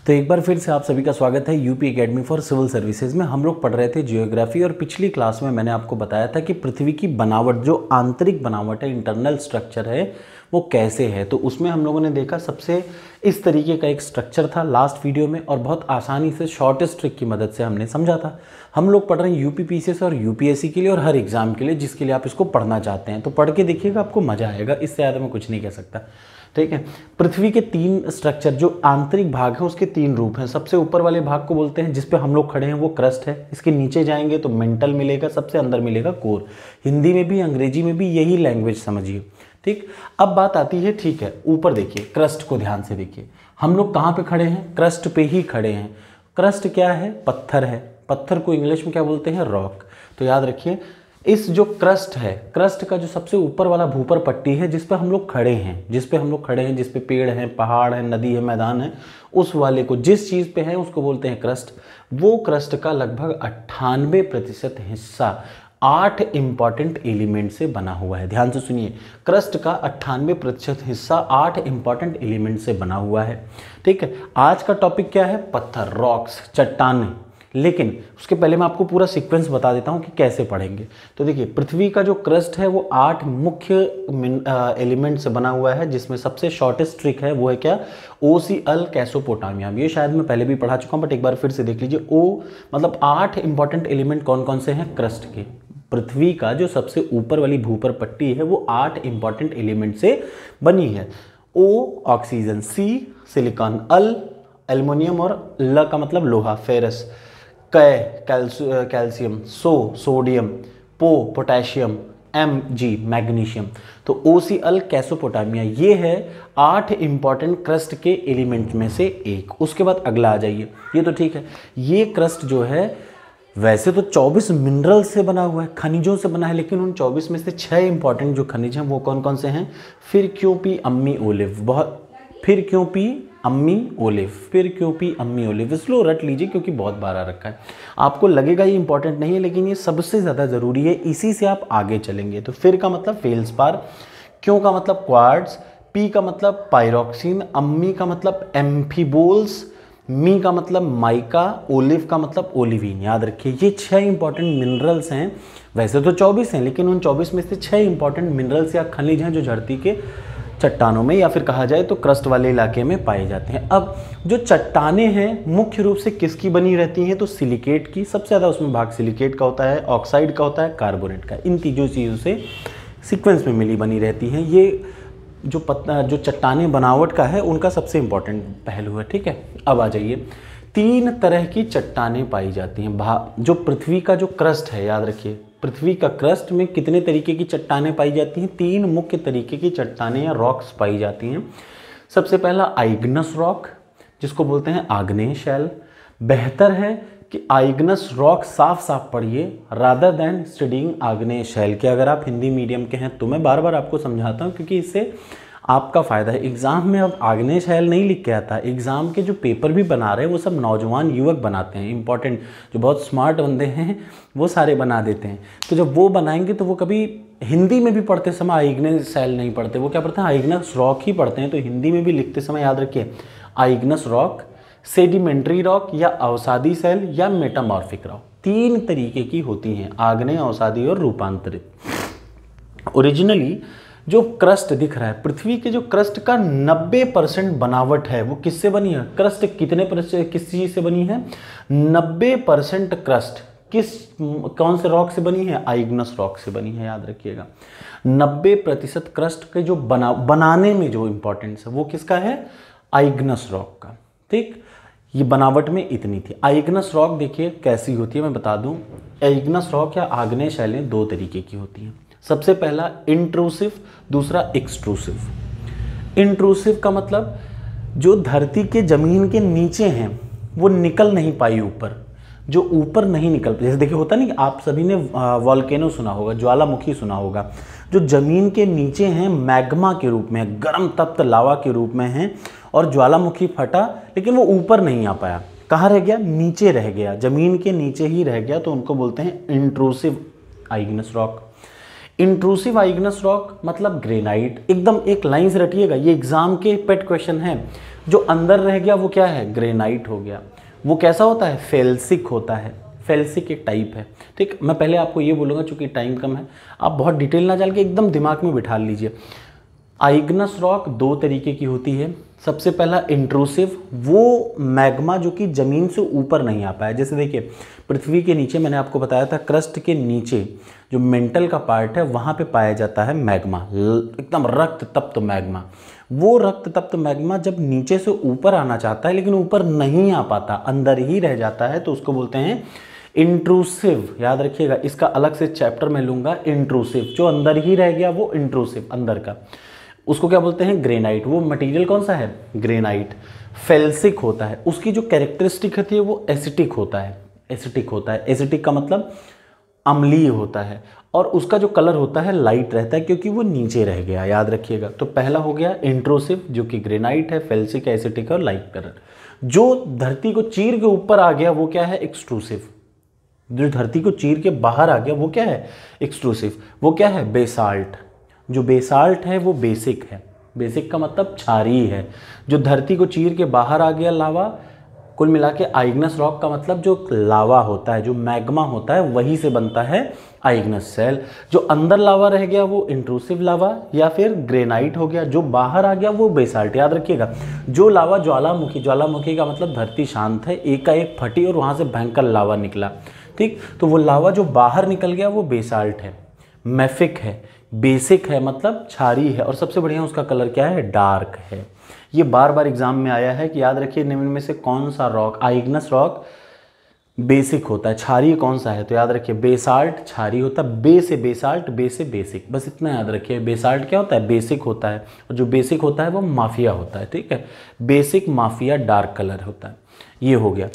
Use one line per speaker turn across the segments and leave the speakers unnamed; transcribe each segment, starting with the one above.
तो एक बार फिर से आप सभी का स्वागत है UP academy for civil services में। हम लोग पढ़ रहे थे जियोग्राफी और पिछली क्लास में मैंने आपको बताया था कि पृथ्वी की बनावट, जो आंतरिक बनावट है, इंटरनल स्ट्रक्चर है, वो कैसे है। तो उसमें हम लोगों ने देखा सबसे इस तरीके का एक स्ट्रक्चर था लास्ट वीडियो में, और बहुत आसानी से शॉर्टेस्ट ट्रिक की मदद से हमने समझा था। हम लोग पढ़ रहे हैं यूपी पीसीएस और यूपीएससी के लिए और हर एग्जाम के लिए जिसके लिए आप इसको पढ़ना चाहते हैं। तो पढ़ के देखिएगा, आपको मजा आएगा, इससे ज़्यादा मैं कुछ नहीं कह सकता। ठीक है। पृथ्वी के तीन स्ट्रक्चर, जो आंतरिक भाग है उसके तीन रूप हैं। सबसे ऊपर वाले भाग को बोलते हैं, जिस पे हम लोग खड़े हैं, वो क्रस्ट है। इसके नीचे जाएंगे तो मेंटल मिलेगा, सबसे अंदर मिलेगा कोर। हिंदी में भी अंग्रेजी में भी यही लैंग्वेज समझिए। ठीक। अब बात आती है, ठीक है, ऊपर देखिए, क्रस्ट को ध्यान से देखिए। हम लोग कहाँ पे खड़े हैं? क्रस्ट पे ही खड़े हैं। क्रस्ट क्या है? पत्थर है। पत्थर को इंग्लिश में क्या बोलते हैं? रॉक। तो याद रखिए, इस जो क्रस्ट है, क्रस्ट का जो सबसे ऊपर वाला भूपर पट्टी है, जिस पे हम लोग खड़े हैं, जिस पे पेड़ हैं, पहाड़ है, नदी है, मैदान है, उस वाले को, जिस चीज़ पे है उसको बोलते हैं क्रस्ट। वो क्रस्ट का लगभग 98% हिस्सा 8 इंपॉर्टेंट एलिमेंट से बना हुआ है। ध्यान से सुनिए, क्रस्ट का 98% हिस्सा 8 इंपॉर्टेंट एलिमेंट से बना हुआ है। ठीक है। आज का टॉपिक क्या है? पत्थर, रॉक्स, चट्टानें। लेकिन उसके पहले मैं आपको पूरा सीक्वेंस बता देता हूं कि कैसे पढ़ेंगे। तो देखिए, पृथ्वी का जो क्रस्ट है वो 8 मुख्य एलिमेंट से बना हुआ है, जिसमें सबसे शॉर्टेस्ट ट्रिक है वो है क्या? ओसीएल कैसोपोटामिया। ये शायद मैं पहले भी पढ़ा चुका हूं, बट एक बार फिर से देख लीजिए। ओ मतलब 8 इंपॉर्टेंट एलिमेंट कौन कौन से हैं क्रस्ट के। पृथ्वी का जो सबसे ऊपर वाली भूपर पट्टी है वो 8 इंपॉर्टेंट एलिमेंट से बनी है। ओ ऑक्सीजन, सी सिलिकॉन, अल एल्युमिनियम, और ल का मतलब लोहा, ferrous, calcium, sodium, potassium, Mg magnesium. तो OCl कैसोपोटामिया ये है 8 इंपॉर्टेंट क्रस्ट के एलिमेंट में से एक। उसके बाद अगला आ जाइए। ये तो ठीक है, ये क्रस्ट जो है वैसे तो 24 मिनरल से बना हुआ है, खनिजों से बना है, लेकिन उन 24 में से 6 इंपॉर्टेंट जो खनिज हैं वो कौन कौन से हैं? फिर क्यों पी अम्मी ओलिव, इसलिए रट लीजिए क्योंकि बहुत बार आ रखा है। आपको लगेगा ये इंपॉर्टेंट नहीं है, लेकिन ये सबसे ज़्यादा ज़रूरी है, इसी से आप आगे चलेंगे। तो फिर का मतलब फेल्सपार, क्यों का मतलब क्वार्ट्ज, पी का मतलब पायरोक्सिन, अम्मी का मतलब एम्फीबोल्स, मी का मतलब माइका, ओलिव का मतलब ओलिवीन। याद रखिए, ये 6 इंपॉर्टेंट मिनरल्स हैं। वैसे तो 24 हैं, लेकिन उन 24 में से 6 इंपॉर्टेंट मिनरल्स या खनिज हैं जो धरती के चट्टानों में, या फिर कहा जाए तो क्रस्ट वाले इलाके में पाए जाते हैं। अब जो चट्टानें हैं मुख्य रूप से किसकी बनी रहती हैं? तो सिलिकेट की। सबसे ज़्यादा उसमें भाग सिलिकेट का होता है, ऑक्साइड का होता है, कार्बोनेट का। इन तीनों चीज़ों से सीक्वेंस में मिली बनी रहती हैं। ये जो चट्टानें बनावट का है उनका सबसे इंपॉर्टेंट पहलू है। ठीक है। अब आ जाइए, 3 तरह की चट्टानें पाई जाती हैं। जो पृथ्वी का जो क्रस्ट है, याद रखिए, पृथ्वी का क्रस्ट में कितने तरीके की चट्टानें पाई जाती हैं? 3 मुख्य तरीके की चट्टानें या रॉक्स पाई जाती हैं। सबसे पहला आइग्नस रॉक, जिसको बोलते हैं आग्नेय शैल। बेहतर है कि आइग्नस रॉक साफ साफ पढ़िए रादर देन स्टडीइंग आग्नेय शैल के। अगर आप हिंदी मीडियम के हैं तो मैं बार बार आपको समझाता हूँ, क्योंकि इससे आपका फ़ायदा है। एग्ज़ाम में अब आग्नेय शैल नहीं लिख के आता। एग्ज़ाम के जो पेपर भी बना रहे हैं वो सब नौजवान युवक बनाते हैं, इंपॉर्टेंट जो बहुत स्मार्ट बंदे हैं वो सारे बना देते हैं। तो जब वो बनाएंगे तो वो कभी हिंदी में भी पढ़ते समय आइग्नस शैल नहीं पढ़ते, वो क्या पढ़ते हैं? आइग्नस रॉक ही पढ़ते हैं। तो हिंदी में भी लिखते समय याद रखिए, आइग्नस रॉक, सेडिमेंट्री रॉक या अवसादी शैल, या मेटामॉर्फिक रॉक। 3 तरीके की होती हैं, आग्नेय, अवसादी और रूपांतरित। ओरिजिनली जो क्रस्ट दिख रहा है, पृथ्वी के जो क्रस्ट का 90% बनावट है वो किससे बनी है? क्रस्ट किस चीज से बनी है? 90% क्रस्ट कौन से रॉक से बनी है? आइग्नस रॉक से बनी है। याद रखिएगा, 90% क्रस्ट के जो बनाने में जो इंपॉर्टेंस है वो किसका है? आइग्नस रॉक का। ठीक। ये बनावट में इतनी थी। आइग्नस रॉक देखिए कैसी होती है, मैं बता दूं। आइग्नस रॉक या आग्नेय शैलें 2 तरीके की होती हैं। सबसे पहला इंट्रूसिव, दूसरा एक्सट्रूसिव। इंट्रूसिव का मतलब जो धरती के जमीन के नीचे हैं वो निकल नहीं पाई ऊपर, जो ऊपर नहीं निकल पाई। जैसे देखिए होता नहीं, आप सभी ने वॉल्केनो सुना होगा, ज्वालामुखी सुना होगा। जो जमीन के नीचे हैं मैग्मा के रूप में, गर्म तप्त लावा के रूप में हैं, और ज्वालामुखी फटा लेकिन वो ऊपर नहीं आ पाया। कहाँ रह गया? नीचे रह गया, जमीन के नीचे ही रह गया। तो उनको बोलते हैं इंट्रूसिव आइग्नस रॉक। इंट्रूसिव आइग्नस रॉक मतलब ग्रेनाइट, एकदम एक लाइन से रटिएगा, ये एग्जाम के पेट क्वेश्चन है। जो अंदर रह गया वो क्या है, ग्रेनाइट हो गया। वो कैसा होता है, फेल्सिक होता है, फेल्सिक एक टाइप है। ठीक, मैं पहले आपको ये बोलूँगा, चूंकि टाइम कम है, आप बहुत डिटेल ना चल के एकदम दिमाग में बिठा लीजिए। आइग्नस रॉक दो तरीके की होती है। सबसे पहला इंट्रूसिव, वो मैग्मा जो कि ज़मीन से ऊपर नहीं आ पाया। जैसे देखिए, पृथ्वी के नीचे मैंने आपको बताया था, क्रस्ट के नीचे जो मेंटल का पार्ट है वहाँ पे पाया जाता है मैग्मा, एकदम रक्त तप्त मैग्मा। वो रक्त तप्त मैग्मा जब नीचे से ऊपर आना चाहता है लेकिन ऊपर नहीं आ पाता, अंदर ही रह जाता है, तो उसको बोलते हैं इंट्रूसिव। याद रखिएगा, इसका अलग से चैप्टर मैं लूँगा। इंट्रूसिव जो अंदर ही रह गया वो इंट्रूसिव, अंदर का, उसको क्या बोलते हैं, ग्रेनाइट। वो मटेरियल कौन सा है, ग्रेनाइट। फेल्सिक होता है, उसकी जो कैरेक्टरिस्टिक होती है वो एसिटिक होता है, एसिटिक होता है। एसिटिक का मतलब अम्लीय होता है, और उसका जो कलर होता है लाइट रहता है क्योंकि वो नीचे रह गया। याद रखिएगा, तो पहला हो गया इंट्रूसिव जो कि ग्रेनाइट है, फेल्सिक, एसिटिक और लाइट कलर। जो धरती को चीर के ऊपर आ गया वो क्या है, एक्सट्रूसिव। जो धरती को चीर के बाहर आ गया वो क्या है, एक्सट्रूसिव। वो क्या है, बेसाल्ट। जो बेसाल्ट है वो बेसिक है, बेसिक का मतलब क्षारीय है। जो धरती को चीर के बाहर आ गया लावा, कुल मिला के आइग्नस रॉक का मतलब जो लावा होता है, जो मैग्मा होता है, वही से बनता है आइग्नस सेल। जो अंदर लावा रह गया वो इंट्रूसिव लावा या फिर ग्रेनाइट हो गया, जो बाहर आ गया वो बेसाल्ट। याद रखिएगा, जो लावा ज्वालामुखी, ज्वालामुखी का मतलब धरती शांत है, एक का एक फटी और वहाँ से भयंकर लावा निकला, ठीक, तो वो लावा जो बाहर निकल गया वो बेसाल्ट है, मैफिक है। बेसिक है मतलब क्षारीय है, और सबसे बढ़िया उसका कलर क्या है, डार्क है। ये बार बार एग्जाम में आया है कि याद रखिए निम्न में से कौन सा रॉक, आइग्नस रॉक बेसिक होता है, क्षारीय कौन सा है, तो याद रखिए बेसाल्ट क्षारीय होता है, बे से बेसाल्ट, बे से बेसिक, बस इतना याद रखिए। बेसाल्ट क्या होता है, बेसिक होता है, और जो बेसिक होता है वो माफिया होता है, ठीक है, बेसिक, माफिया, डार्क कलर होता है। ये हो गया,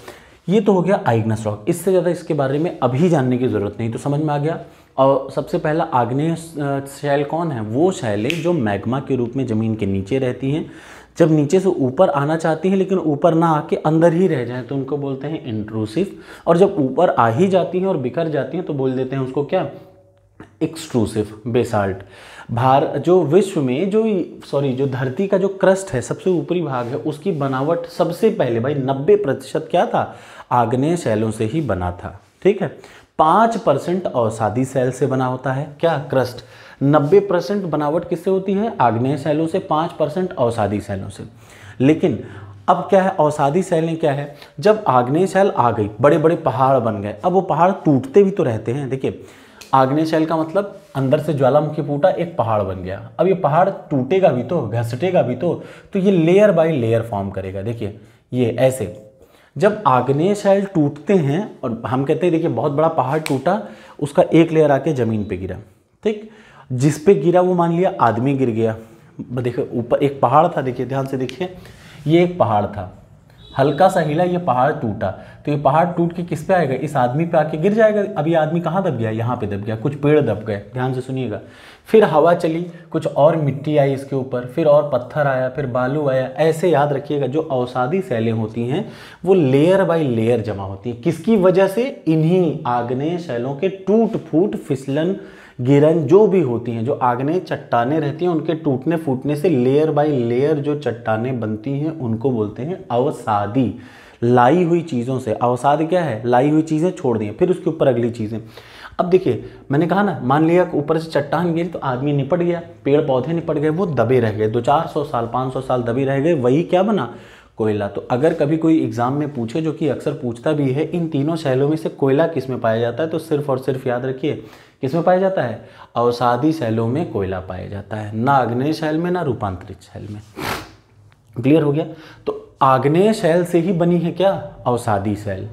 ये तो हो गया आइग्नस रॉक। इससे ज़्यादा इसके बारे में अभी जानने की ज़रूरत नहीं, तो समझ में आ गया। और सबसे पहला आग्नेय शैल कौन है, वो शैलें जो मैग्मा के रूप में ज़मीन के नीचे रहती हैं, जब नीचे से ऊपर आना चाहती हैं लेकिन ऊपर ना आके अंदर ही रह जाएं तो उनको बोलते हैं इंट्रूसिव, और जब ऊपर आ ही जाती हैं और बिखर जाती हैं तो बोल देते हैं उसको क्या, एक्सट्रूसिव, बेसाल्ट। जो विश्व में जो धरती का जो क्रस्ट है, सबसे ऊपरी भाग है, उसकी बनावट सबसे पहले भाई 90% क्या था, आग्नेय शैलों से ही बना था, ठीक है। 5% अवसादी सेल से बना होता है क्या, क्रस्ट। 90% बनावट किससे होती है, आग्नेय शैलों से, 5% अवसादी शैलों से। लेकिन अब क्या है, अवसादी शैलें क्या है, जब आग्नेय शैल आ गई, बड़े बड़े पहाड़ बन गए, अब वो पहाड़ टूटते भी तो रहते हैं। देखिए, आग्नेय शैल का मतलब अंदर से ज्वालामुखी फूटा, एक पहाड़ बन गया। अब ये पहाड़ टूटेगा भी तो, घसटेगा भी तो ये लेयर बाय लेयर फॉर्म करेगा। देखिए ये ऐसे, जब आग्नेय शैल टूटते हैं और हम कहते हैं देखिए बहुत बड़ा पहाड़ टूटा, उसका एक लेयर आके ज़मीन पे गिरा, ठीक, जिस पे गिरा वो मान लिया आदमी गिर गया। देखिए ऊपर एक पहाड़ था, देखिए ध्यान से देखिए, ये एक पहाड़ था, हल्का सा हिला, ये पहाड़ टूटा, तो ये पहाड़ टूट के किस पे आएगा, इस आदमी पे आके गिर जाएगा। अब ये आदमी कहाँ दब गया, यहाँ पे दब गया, कुछ पेड़ दब गए, ध्यान से सुनिएगा। फिर हवा चली, कुछ और मिट्टी आई इसके ऊपर, फिर और पत्थर आया, फिर बालू आया, ऐसे याद रखिएगा। जो अवसादी शैलें होती हैं वो लेयर बाय लेयर जमा होती हैं, किसकी वजह से, इन्हीं आग्नेय शैलों के टूट फूट, फिसलन, गिरन जो भी होती हैं, जो आग्नेय चट्टानें रहती हैं, उनके टूटने फूटने से लेयर बाय लेयर जो चट्टानें बनती हैं उनको बोलते हैं अवसादी। लाई हुई चीज़ों से, अवसाद क्या है, लाई हुई चीज़ें छोड़ दी, फिर उसके ऊपर अगली चीज़ें। अब देखिए मैंने कहा ना, मान लिया ऊपर से चट्टान गिरी तो आदमी निपट गया, पेड़ पौधे निपट गए, वो दबे रह गए, 200-400 साल 500 साल दबे रह गए, वही क्या बना, कोयला। तो अगर कभी कोई एग्जाम में पूछे, जो कि अक्सर पूछता भी है, इन तीनों शैलों में से कोयला किस में पाया जाता है, तो सिर्फ और सिर्फ याद रखिए किस में पाया जाता है, अवसादी शैलों में कोयला पाया जाता है, ना आग्नेय शैल में ना रूपांतरित शैल में। क्लियर हो गया। तो आग्नेय शैल से ही बनी है क्या, अवसादी शैल,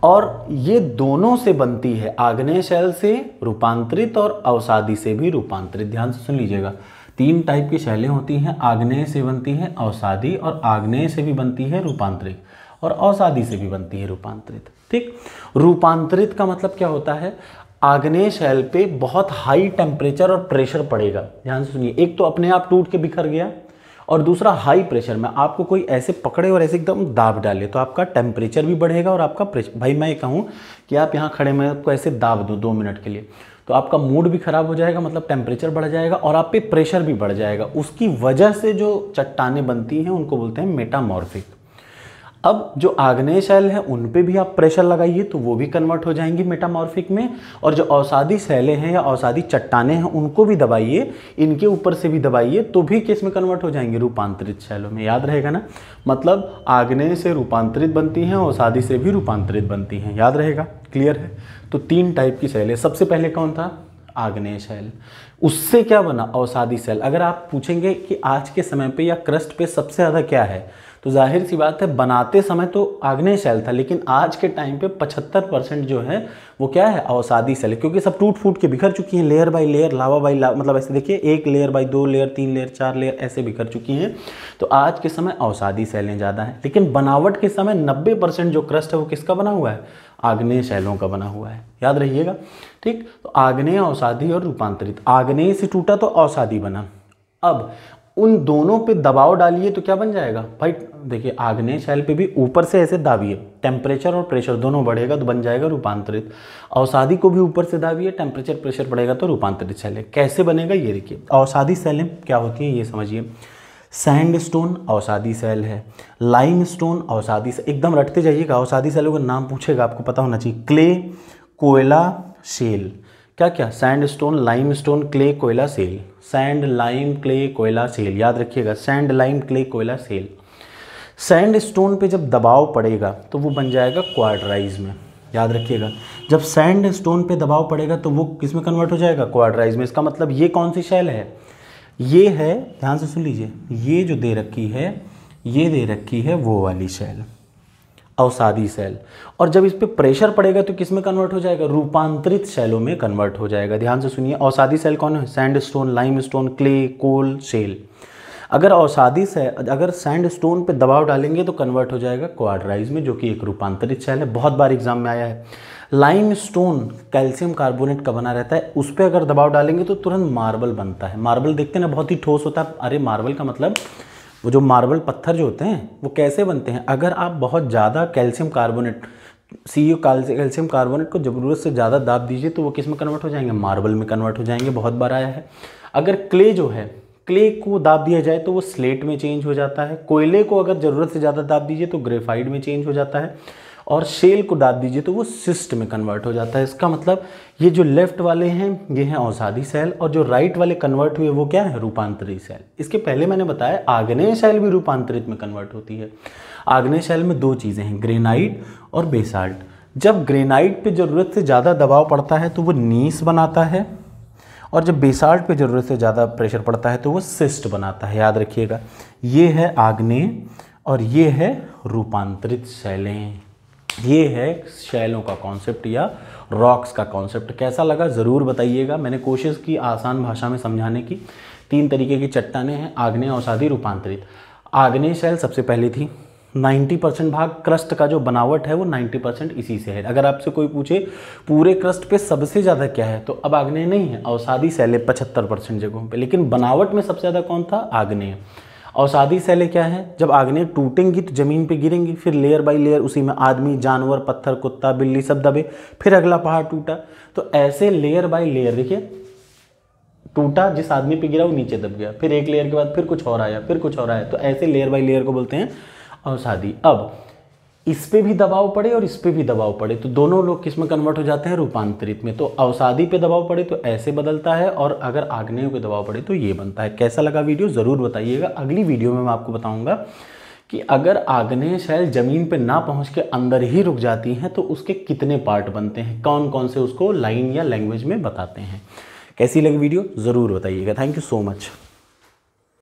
और ये दोनों से बनती है, आग्नेय शैल से रूपांतरित और अवसादी से भी रूपांतरित। ध्यान से सुन लीजिएगा, 3 टाइप की शैलें होती हैं, आग्नेय से बनती है अवसादी, और आग्नेय से भी बनती है रूपांतरित, और अवसादी से भी बनती है रूपांतरित, ठीक। रूपांतरित का मतलब क्या होता है, आग्नेय शैल पे बहुत हाई टेम्परेचर और प्रेशर पड़ेगा। ध्यान से सुनिए, एक तो अपने आप टूट के बिखर गया, और दूसरा हाई प्रेशर में आपको कोई ऐसे पकड़े और ऐसे एकदम दाब डाले तो आपका टेम्परेचर भी बढ़ेगा और आपका प्रेशर, भाई मैं ये कहूँ कि आप यहाँ खड़े, मैं आपको ऐसे दाब दूँ 2 मिनट के लिए, तो आपका मूड भी ख़राब हो जाएगा, मतलब टेम्परेचर बढ़ जाएगा और आप पे प्रेशर भी बढ़ जाएगा। उसकी वजह से जो चट्टानें बनती हैं उनको बोलते हैं मेटामॉर्फिक। अब जो आग्नेय शैल है उन पे भी आप प्रेशर लगाइए तो वो भी कन्वर्ट हो जाएंगी मेटामॉर्फिक में, और जो अवसादी शैलें हैं या अवसादी चट्टानें हैं उनको भी दबाइए, इनके ऊपर से भी दबाइए तो भी किस में कन्वर्ट हो जाएंगी, रूपांतरित शैलों में। याद रहेगा ना, मतलब आग्नेय से रूपांतरित बनती हैं, अवसादी से भी रूपांतरित बनती हैं, याद रहेगा, क्लियर है। तो 3 टाइप की शैलें, सबसे पहले कौन था, आग्नेय शैल, उससे क्या बना, अवसादी शैल। अगर आप पूछेंगे कि आज के समय पे या क्रस्ट पे सबसे ज़्यादा क्या है, तो जाहिर सी बात है बनाते समय तो आग्नेय शैल था, लेकिन आज के टाइम पे 75% जो है वो क्या है, अवसादी शैल, क्योंकि सब टूट फूट के बिखर चुकी हैं, layer by layer, lava by lava, मतलब ऐसे देखिए 1 layer by 2 layer 3 layer 4 layer ऐसे बिखर चुकी हैं। तो आज के समय अवसादी शैलें ज़्यादा हैं, लेकिन बनावट के समय 90% जो क्रस्ट है वो किसका बना हुआ है, आग्नेय शैलों का बना हुआ है, याद रखिएगा। ठीक, तो आग्नेय, अवसादी और रूपांतरित। आग्नेय से टूटा तो अवसादी बना। अब उन दोनों पे दबाव डालिए तो क्या बन जाएगा भाई, देखिए आग्नेय शैल पे भी ऊपर से ऐसे दाबिए, टेम्परेचर और प्रेशर दोनों बढ़ेगा तो बन जाएगा रूपांतरित। अवसादी को भी ऊपर से दाबिए, टेम्परेचर प्रेशर बढ़ेगा तो रूपांतरित शैलें। कैसे बनेगा ये देखिए, अवसादी शैलें क्या होती हैं ये समझिए। सैंडस्टोन अवसादी शैल है, लाइमस्टोन अवसादी, एकदम रटते जाइएगा, अवसादी शैलों का नाम पूछेगा आपको पता होना चाहिए। क्ले, कोयला, शेल, क्या क्या, सैंडस्टोन, लाइमस्टोन, क्ले, कोयला, सेल। सैंड, लाइम, क्ले, कोयला, सेल, याद रखिएगा, सैंड, लाइम, क्ले, कोयला, सेल। सैंडस्टोन पे जब दबाव पड़ेगा तो वो बन जाएगा क्वार्टराइज में, याद रखिएगा। जब सैंडस्टोन पे दबाव पड़ेगा तो वो किस में कन्वर्ट हो जाएगा, क्वार्टराइज में। इसका मतलब ये कौन सी शैल है, ये है, ध्यान से सुन लीजिए, ये जो दे रखी है, ये दे रखी है वो वाली शैल, अवसादी शैल। और जब इस पे प्रेशर पड़ेगा तो किस में कन्वर्ट हो जाएगा, रूपांतरित शैलों में कन्वर्ट हो जाएगा। ध्यान से सुनिए, अवसादी शैल कौन है, सैंडस्टोन, लाइमस्टोन, क्ले, कोल, शेल। अगर अवसादी से अगर सैंडस्टोन पे दबाव डालेंगे तो कन्वर्ट हो जाएगा क्वार्टराइज में, जो कि एक रूपांतरित शैल है, बहुत बार एग्जाम में आया है। लाइमस्टोन कैल्शियम कार्बोनेट का बना रहता है, उस पर अगर दबाव डालेंगे तो तुरंत मार्बल बनता है। मार्बल देखते हैं ना, बहुत ही ठोस होता है। अरे मार्बल का मतलब वो जो मार्बल पत्थर जो होते हैं वो कैसे बनते हैं, अगर आप बहुत ज़्यादा कैल्शियम कार्बोनेट, कैल्शियम कार्बोनेट को ज़रूरत से ज़्यादा दाब दीजिए तो वो किस में कन्वर्ट हो जाएंगे, मार्बल में कन्वर्ट हो जाएंगे, बहुत बार आया है। अगर क्ले जो है, क्ले को दाब दिया जाए तो वो स्लेट में चेंज हो जाता है। कोयले को अगर ज़रूरत से ज़्यादा दाब दीजिए तो ग्रेफाइट में चेंज हो जाता है। और शेल को दाब दीजिए तो वो सिस्ट में कन्वर्ट हो जाता है। इसका मतलब ये जो लेफ्ट वाले हैं ये हैं अवसादी शैल, और जो राइट वाले कन्वर्ट हुए वो क्या है, रूपांतरित शैल। इसके पहले मैंने बताया आग्नेय शैल भी रूपांतरित में कन्वर्ट होती है। आग्नेय शैल में 2 चीज़ें हैं, ग्रेनाइट और बेसाल्ट। जब ग्रेनाइट पे ज़रूरत से ज़्यादा दबाव पड़ता है तो वो नीस बनाता है, और जब बेसाल्ट पे ज़रूरत से ज़्यादा प्रेशर पड़ता है तो वो सिस्ट बनाता है, याद रखिएगा। ये है आग्नेय और ये है रूपांतरित शैलें। ये है शैलों का कॉन्सेप्ट या रॉक्स का कॉन्सेप्ट। कैसा लगा ज़रूर बताइएगा। मैंने कोशिश की आसान भाषा में समझाने की। 3 तरीके की चट्टानें हैं, आग्नेय, अवसादी, रूपांतरित। आग्नेय शैल सबसे पहली थी, 90% भाग क्रस्ट का जो बनावट है वो 90% इसी से है। अगर आपसे कोई पूछे पूरे क्रस्ट पे सबसे ज़्यादा क्या है तो अब आग्नेय नहीं है, अवसादी शैलें 75% जगहों पे, लेकिन बनावट में सबसे ज़्यादा कौन था, आग्नेय। अवसादी शैलें क्या है, जब आग्नेय टूटेंगी तो ज़मीन पे गिरेंगी, फिर लेयर बाय लेयर उसी में आदमी, जानवर, पत्थर, कुत्ता, बिल्ली सब दबे, फिर अगला पहाड़ टूटा। तो ऐसे लेयर बाय लेयर, देखिए टूटा, जिस आदमी पे गिरा वो नीचे दब गया, फिर एक लेयर के बाद फिर कुछ और आया, फिर कुछ और आया, तो ऐसे लेयर बाय लेयर को बोलते हैं अवसादी। अब इस पे भी दबाव पड़े और इस पे भी दबाव पड़े तो दोनों लोग किस में कन्वर्ट हो जाते हैं, रूपांतरित में। तो अवसादी पे दबाव पड़े तो ऐसे बदलता है, और अगर आग्नेय पे दबाव पड़े तो ये बनता है। कैसा लगा वीडियो ज़रूर बताइएगा। अगली वीडियो में मैं आपको बताऊंगा कि अगर आग्नेय शैल जमीन पे ना पहुंच के अंदर ही रुक जाती हैं तो उसके कितने पार्ट बनते हैं, कौन कौन से उसको लाइन या लैंग्वेज में बताते हैं। कैसी लगी वीडियो ज़रूर बताइएगा। Thank you so much.